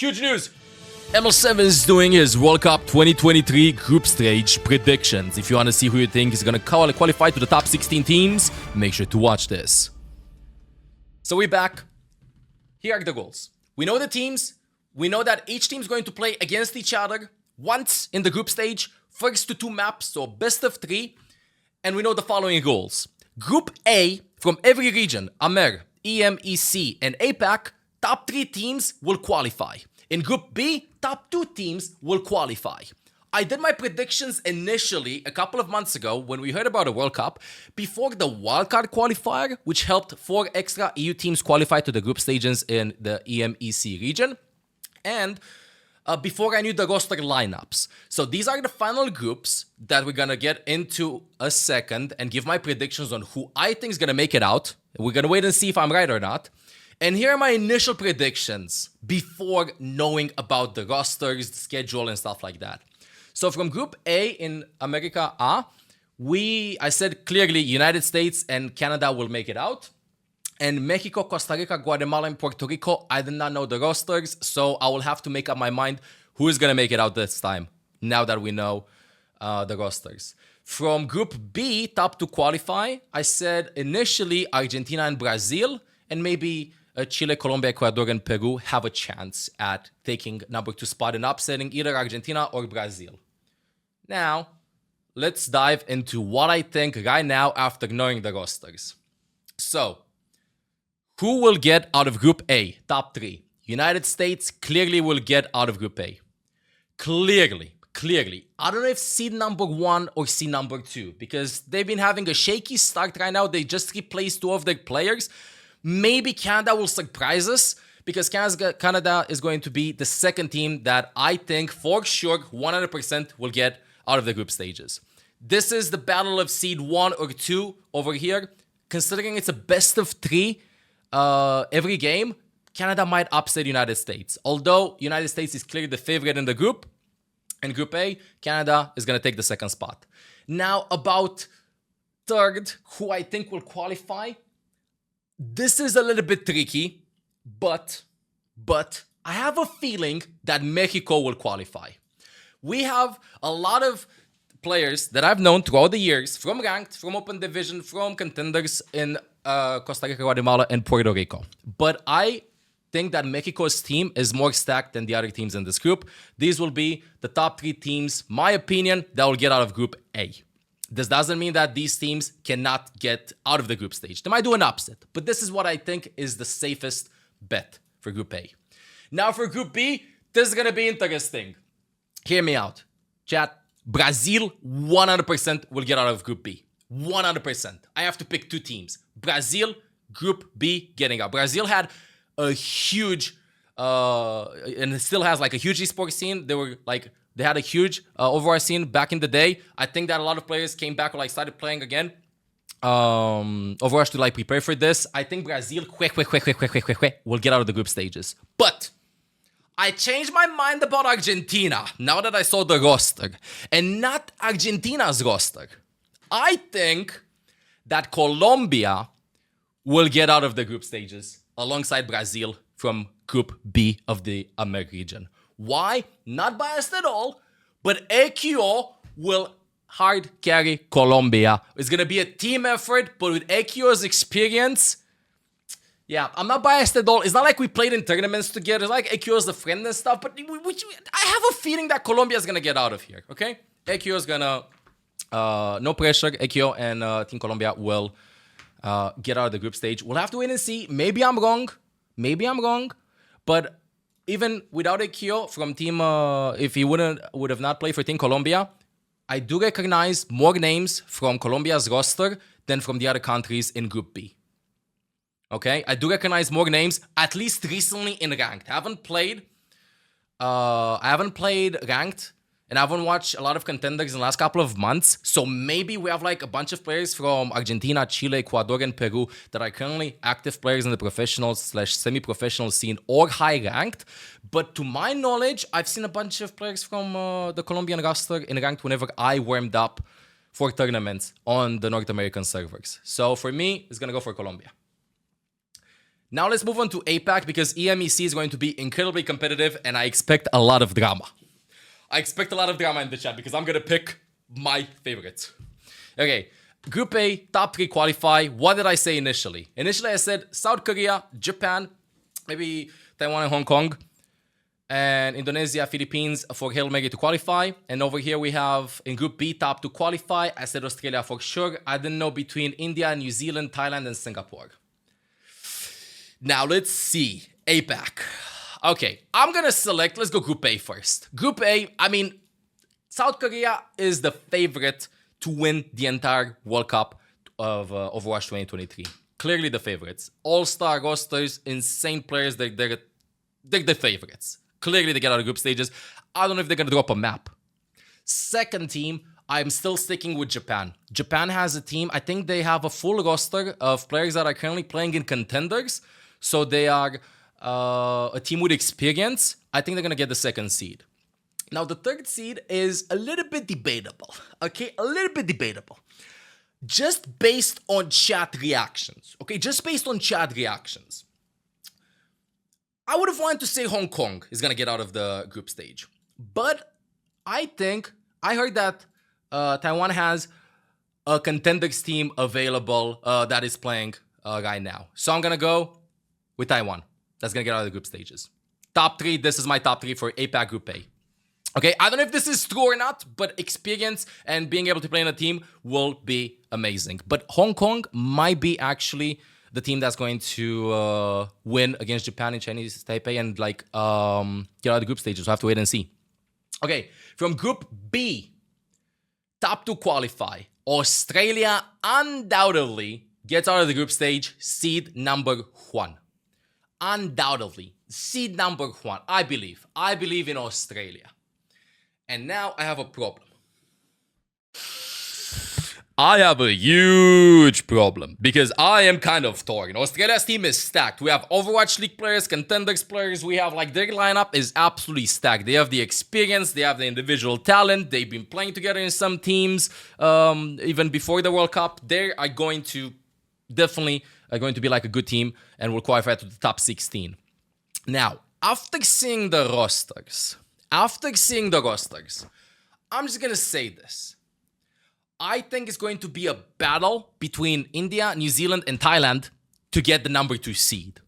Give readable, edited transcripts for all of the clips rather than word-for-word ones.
Huge news! mL7's is doing his World Cup 2023 group stage predictions. If you want to see who you think is going to qualify to the top 16 teams, make sure to watch this. So we're back. Here are the goals. We know the teams. We know that each team is going to play against each other once in the group stage. First to 2 maps, so best of 3. And we know the following goals. Group A, from every region, AMER, EMEC, and APAC, top 3 teams will qualify. In Group B, top 2 teams will qualify. I did my predictions initially a couple of months ago when we heard about the World Cup before the wildcard qualifier, which helped 4 extra EU teams qualify to the group stages in the EMEC region. And before I knew the roster lineups. So these are the final groups that we're going to get into a second and give my predictions on who I think is going to make it out. We're going to wait and see if I'm right or not. And here are my initial predictions before knowing about the rosters, the schedule, and stuff like that. So from Group A in America A, I said clearly United States and Canada will make it out. And Mexico, Costa Rica, Guatemala, and Puerto Rico, I did not know the rosters, so I will have to make up my mind who is going to make it out this time, now that we know the rosters. From Group B, top to qualify, I said initially Argentina and Brazil, and maybe Chile, Colombia, Ecuador, and Peru have a chance at taking number 2 spot and upsetting either Argentina or Brazil. Now, let's dive into what I think right now after knowing the rosters. So, who will get out of Group A? Top 3. United States clearly will get out of Group A. Clearly. I don't know if seed number 1 or seed number 2, because they've been having a shaky start right now. They just replaced 2 of their players. Maybe Canada will surprise us, because Canada is going to be the second team that I think for sure 100% will get out of the group stages. This is the battle of seed 1 or 2 over here. Considering it's a best of 3 every game, Canada might upset United States. Although United States is clearly the favorite in the group. In Group A, Canada is going to take the second spot. Now, about third, who I think will qualify. This is a little bit tricky, but I have a feeling that Mexico will qualify. We have a lot of players that I've known throughout the years, from ranked, from open division, from contenders in Costa Rica, Guatemala, and Puerto Rico. But I think that Mexico's team is more stacked than the other teams in this group. These will be the top 3 teams, my opinion, that will get out of Group A. This doesn't mean that these teams cannot get out of the group stage. They might do an upset, but this is what I think is the safest bet for Group A. Now for Group B, this is going to be interesting. Hear me out. Chat, Brazil 100% will get out of Group B. 100%. I have to pick 2 teams. Brazil, Group B, getting out. Brazil had a huge, and it still has like a huge esports scene. They had a huge Overwatch scene back in the day. I think that a lot of players came back or started playing again. Overwatch to prepare for this. I think Brazil will get out of the group stages. But I changed my mind about Argentina now that I saw the roster. And not Argentina's roster. I think that Colombia will get out of the group stages alongside Brazil from Group B of the AMER region. Why? Not biased at all, but AQO will hard carry Colombia. It's going to be a team effort, but with AQO's experience, yeah, I'm not biased at all. It's not like we played in tournaments together. It's like AQO's the friend and stuff, but I have a feeling that Colombia is going to get out of here, okay? AQO is going to, no pressure, AQO and Team Colombia will get out of the group stage. We'll have to wait and see. Maybe I'm wrong, but even without AQO from team, if he would have not played for Team Colombia, I do recognize more names from Colombia's roster than from the other countries in Group B. Okay, I do recognize more names, at least recently in ranked. I haven't played ranked, and I haven't watched a lot of contenders in the last couple of months. So maybe we have a bunch of players from Argentina, Chile, Ecuador, and Peru that are currently active players in the professional / semi-professional scene or high ranked. But to my knowledge, I've seen a bunch of players from the Colombian roster in ranked whenever I warmed up for tournaments on the North American servers. So for me, it's going to go for Colombia. Now let's move on to APAC because EMEC is going to be incredibly competitive and I expect a lot of drama. I expect a lot of drama in the chat because I'm going to pick my favorites. Okay, Group A, top 3 qualify. What did I say initially? Initially I said South Korea, Japan, maybe Taiwan and Hong Kong, and Indonesia, Philippines for Hail Mary to qualify. And over here we have in Group B, top 2 qualify. I said Australia for sure. I didn't know between India, New Zealand, Thailand, and Singapore. Now let's see. APAC. Okay, I'm gonna select, let's go Group A first. Group A, I mean, South Korea is the favorite to win the entire World Cup of Overwatch 2023. Clearly the favorites. All-star rosters, insane players, they're the favorites. Clearly they get out of group stages. I don't know if they're gonna drop a map. Second team, I'm still sticking with Japan. Japan has a team, I think they have a full roster of players that are currently playing in contenders. So they are a team with experience. I think they're gonna get the second seed. Now the third seed is a little bit debatable, okay? A little bit debatable. Just based on chat reactions, okay? Just based on chat reactions. I would have wanted to say Hong Kong is gonna get out of the group stage. But I heard that Taiwan has a contenders team available that is playing right now. So I'm gonna go with Taiwan. That's gonna get out of the group stages. Top 3, this is my top 3 for APAC Group A. Okay, I don't know if this is true or not, but experience and being able to play in a team will be amazing. But Hong Kong might be actually the team that's going to win against Japan and Chinese Taipei and like get out of the group stages. We'll have to wait and see. Okay, from Group B, top 2 qualify. Australia undoubtedly gets out of the group stage, seed number 1. Undoubtedly, seed number 1. I believe in Australia. And now I have a problem. I have a huge problem because I am kind of torn. Australia's team is stacked. We have Overwatch League players, contenders players. We have like their lineup is absolutely stacked. They have the experience. They have the individual talent. They've been playing together in some teams even before the World Cup. They are going to definitely be like a good team and will qualify to the top 16. Now, after seeing the rosters, I'm just going to say this. I think it's going to be a battle between India, New Zealand, and Thailand to get the number 2 seed.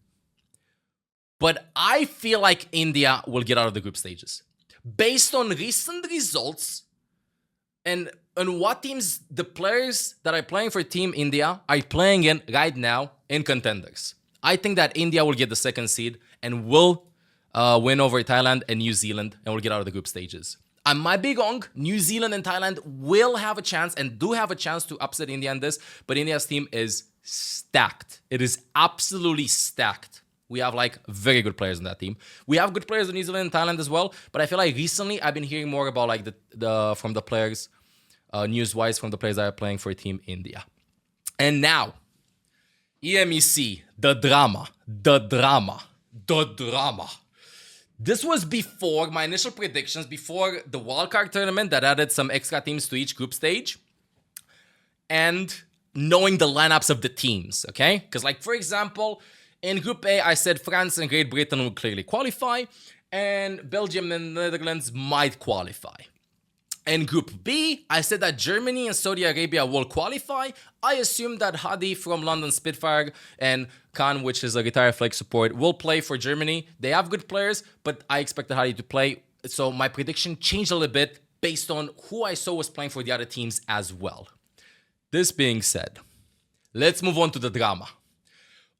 But I feel like India will get out of the group stages. Based on recent results and on what teams the players that are playing for Team India are playing in right now in contenders. I think that India will get the second seed and will win over Thailand and New Zealand and will get out of the group stages. I might be wrong. New Zealand and Thailand will have a chance and do have a chance to upset India in this, but India's team is stacked. It is absolutely stacked. We have like very good players in that team. We have good players in New Zealand and Thailand as well, but I feel like recently I've been hearing more about like from the players, news-wise from the players that are playing for Team India. And now, EMEC, the drama. This was before my initial predictions, before the wildcard tournament that added some extra teams to each group stage. And knowing the lineups of the teams, okay? Because like, for example, in Group A, I said France and Great Britain will clearly qualify. And Belgium and Netherlands might qualify. In Group B, I said that Germany and Saudi Arabia will qualify. I assume that Hadi from London Spitfire and Khan, which is a retired flag support, will play for Germany. They have good players, but I expected Hadi to play. So my prediction changed a little bit based on who I saw was playing for the other teams as well. This being said, let's move on to the drama.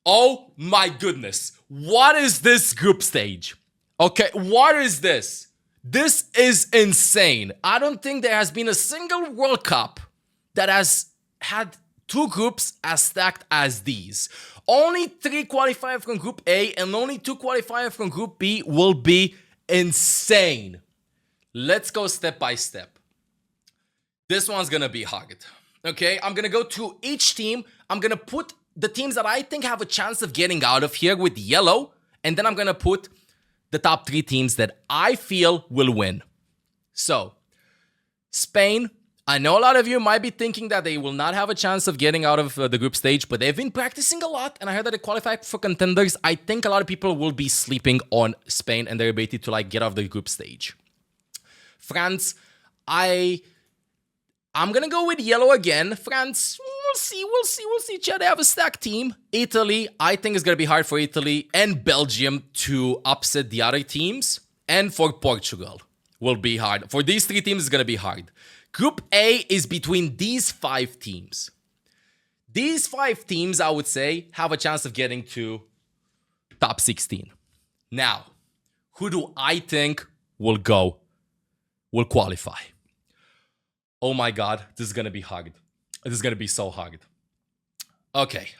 Oh my goodness. What is this group stage? Okay, what is this? This is insane. I don't think there has been a single World Cup that has had 2 groups as stacked as these. Only 3 qualifiers from Group A and only 2 qualifiers from Group B will be insane. Let's go step by step. This one's gonna be hard. Okay, I'm gonna go through each team. I'm gonna put the teams that I think have a chance of getting out of here with yellow, and then I'm gonna put the top 3 teams that I feel will win. So, Spain, I know a lot of you might be thinking that they will not have a chance of getting out of the group stage, but they've been practicing a lot, and I heard that they qualify for contenders. I think a lot of people will be sleeping on Spain and their ability to like get off the group stage. France, I'm gonna go with yellow again. France, we'll see. Chad, they have a stacked team. Italy, I think it's gonna be hard for Italy and Belgium to upset the other teams, and for Portugal will be hard. For these three teams, it's gonna be hard. Group A is between these 5 teams. These 5 teams, I would say, have a chance of getting to top 16. Now, who do I think will qualify? Oh my God, this is going to be hard. This is going to be so hard. Okay.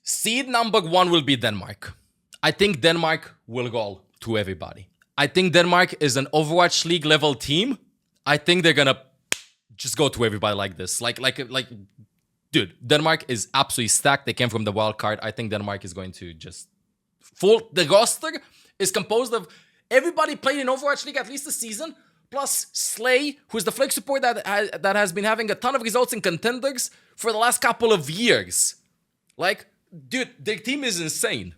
Seed number 1 will be Denmark. I think Denmark will go to everybody. I think Denmark is an Overwatch League level team. I think they're gonna just go to everybody like this. Like, dude, Denmark is absolutely stacked. They came from the wild card. I think Denmark is going to just the roster is composed of everybody played in Overwatch League at least a season, plus Slay, who's the flag support that has been having a ton of results in contenders for the last couple of years. Like, dude, their team is insane.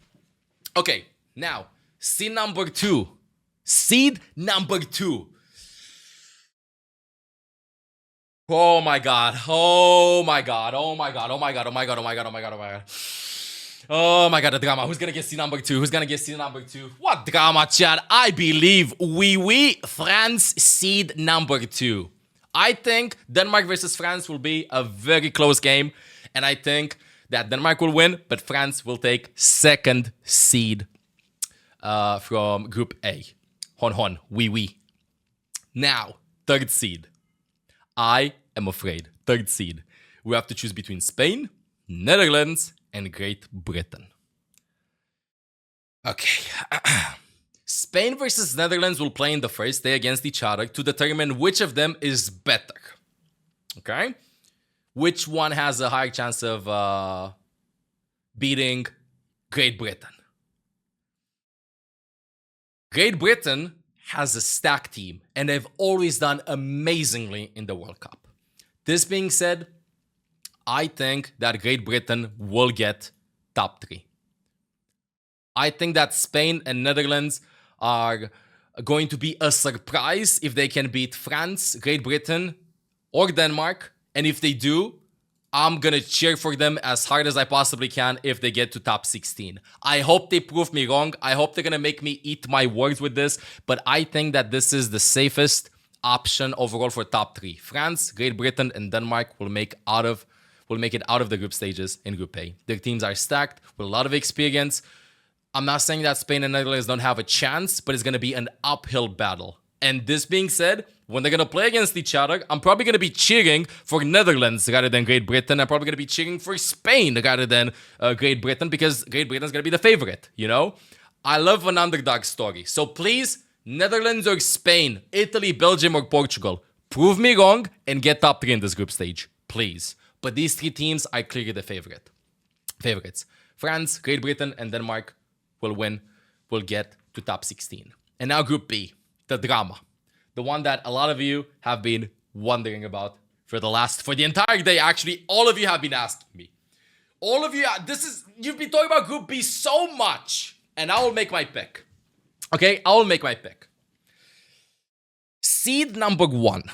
Okay, now, seed number 2. Oh my god. Oh my god, the drama. Who's gonna get seed number 2? What drama, Chad? I believe France seed number 2. I think Denmark versus France will be a very close game, and I think that Denmark will win, but France will take second seed from Group A. Now, third seed. I am afraid. Third seed. We have to choose between Spain, Netherlands, and Great Britain. Okay. Spain versus Netherlands will play in the first day against each other to determine which of them is better. Okay? Which one has a higher chance of beating Great Britain? Great Britain has a stacked team, and they've always done amazingly in the World Cup. This being said, I think that Great Britain will get top 3. I think that Spain and Netherlands are going to be a surprise if they can beat France, Great Britain, or Denmark. And if they do, I'm gonna cheer for them as hard as I possibly can if they get to top 16. I hope they prove me wrong. I hope they're gonna make me eat my words with this, but I think that this is the safest option overall for top 3. France, Great Britain, and Denmark will make it out of the group stages in Group A. Their teams are stacked with a lot of experience. I'm not saying that Spain and Netherlands don't have a chance, but it's gonna be an uphill battle. And this being said, when they're going to play against each other, I'm probably going to be cheering for Netherlands rather than Great Britain. I'm probably going to be cheering for Spain rather than Great Britain because Great Britain's going to be the favorite, you know? I love an underdog story. So please, Netherlands or Spain, Italy, Belgium, or Portugal, prove me wrong and get top 3 in this group stage, please. But these 3 teams are clearly the favorites. France, Great Britain, and Denmark will win, will get to top 16. And now Group B. The drama. The one that a lot of you have been wondering about for the entire day. Actually, all of you have been asking me. All of you, you've been talking about Group B so much. And I will make my pick. Okay, I will make my pick. Seed number 1.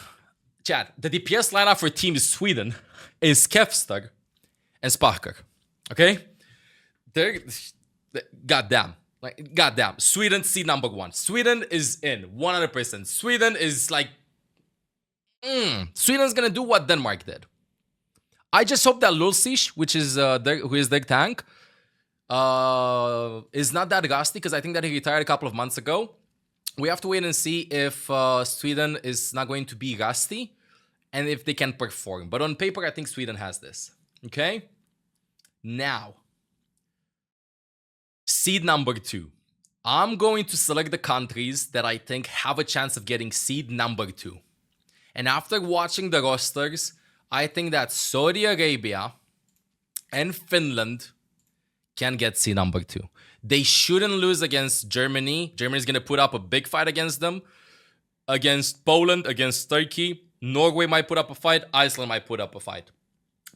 Chad, the DPS lineup for Team Sweden is Kevster and Sparker. Okay? Goddamn. Sweden, seed number 1. Sweden is in 100%. Sweden is like, Sweden's gonna do what Denmark did. I just hope that Lulsish, who is their tank, is not that rusty because I think that he retired a couple of months ago. We have to wait and see if Sweden is not going to be rusty and if they can perform. But on paper, I think Sweden has this. Okay? Now. Seed number 2. I'm going to select the countries that I think have a chance of getting seed number 2. And after watching the rosters, I think that Saudi Arabia and Finland can get seed number 2. They shouldn't lose against Germany. Germany's going to put up a big fight against them. against Poland, against Turkey. Norway might put up a fight. Iceland might put up a fight.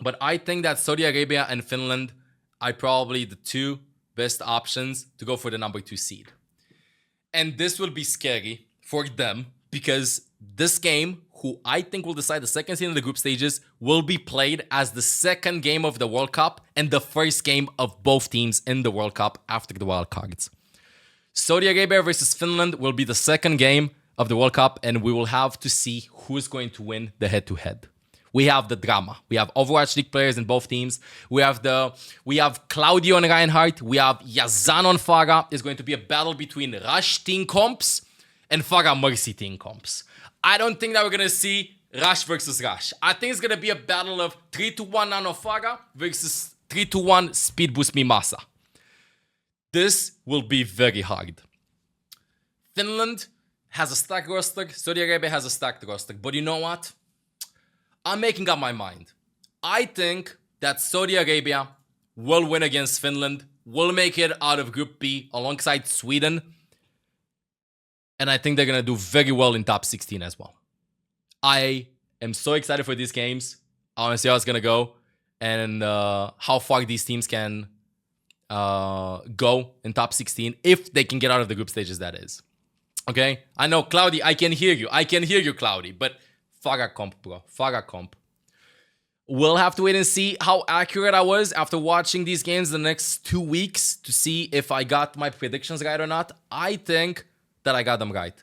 But I think that Saudi Arabia and Finland are probably the two best options to go for the number 2 seed. And this will be scary for them because this game, who I think will decide the second seed in the group stages, will be played as the second game of the World Cup and the first game of both teams in the World Cup after the wild cards. Saudi Arabia versus Finland will be the second game of the World Cup, and we will have to see who is going to win the head-to-head. We have the drama. We have Overwatch League players in both teams. We have Claudio and Reinhardt. We have Yazan on Farah. It's going to be a battle between Rush team comps and Farah Mercy team comps. I don't think that we're going to see Rush versus Rush. I think it's going to be a battle of 3-1 Nano Farah versus 3-1 Speed Boost Mimasa. This will be very hard. Finland has a stacked roster. Saudi Arabia has a stacked roster. But you know what? I'm making up my mind. I think that Saudi Arabia will win against Finland, will make it out of Group B alongside Sweden. And I think they're going to do very well in top 16 as well. I am so excited for these games. I want to see how it's going to go and how far these teams can go in top 16 if they can get out of the group stages, that is. Okay? I know, Cloudy, I can hear you. I can hear you, Cloudy. But Farah comp, bro. Farah comp. We'll have to wait and see how accurate I was after watching these games the next 2 weeks to see if I got my predictions right or not. I think that I got them right.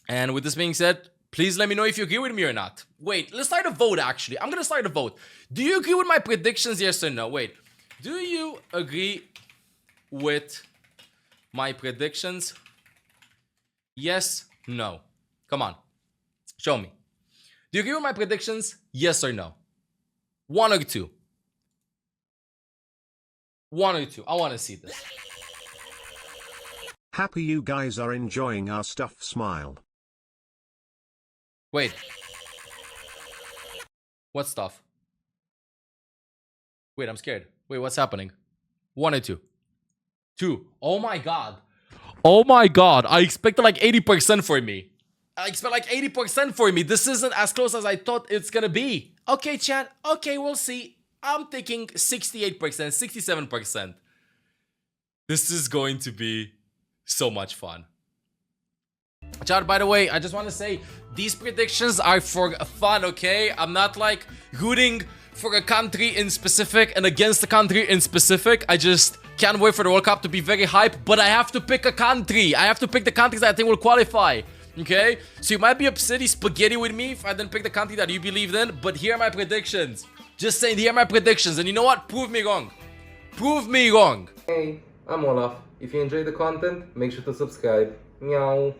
And with this being said, please let me know if you agree with me or not. Wait, let's start a vote, actually. I'm going to start a vote. Do you agree with my predictions, yes or no? Wait, do you agree with my predictions? Yes, no. Come on. Show me. Do you agree with my predictions? Yes or no? 1 or 2? 1 or 2. I want to see this. Happy you guys are enjoying our stuff, smile. Wait. What stuff? Wait, I'm scared. Wait, what's happening? 1 or 2? 2. Oh my god. Oh my god. I expected like 80% for me. I expect like 80% for me. This isn't as close as I thought it's gonna be. Okay, chat. Okay, we'll see. I'm thinking 68%, 67%. This is going to be so much fun. Chat, by the way, I just want to say these predictions are for fun, okay? I'm not like rooting for a country in specific and against a country in specific. I just can't wait for the World Cup to be very hype, but I have to pick a country. I have to pick the countries that I think will qualify, okay? So you might be upset spaghetti with me if I didn't pick the country that you believed in, but here are my predictions. Just saying, here are my predictions, and you know what? Prove me wrong. Prove me wrong. Hey, I'm Olaf. If you enjoy the content, make sure to subscribe. Meow.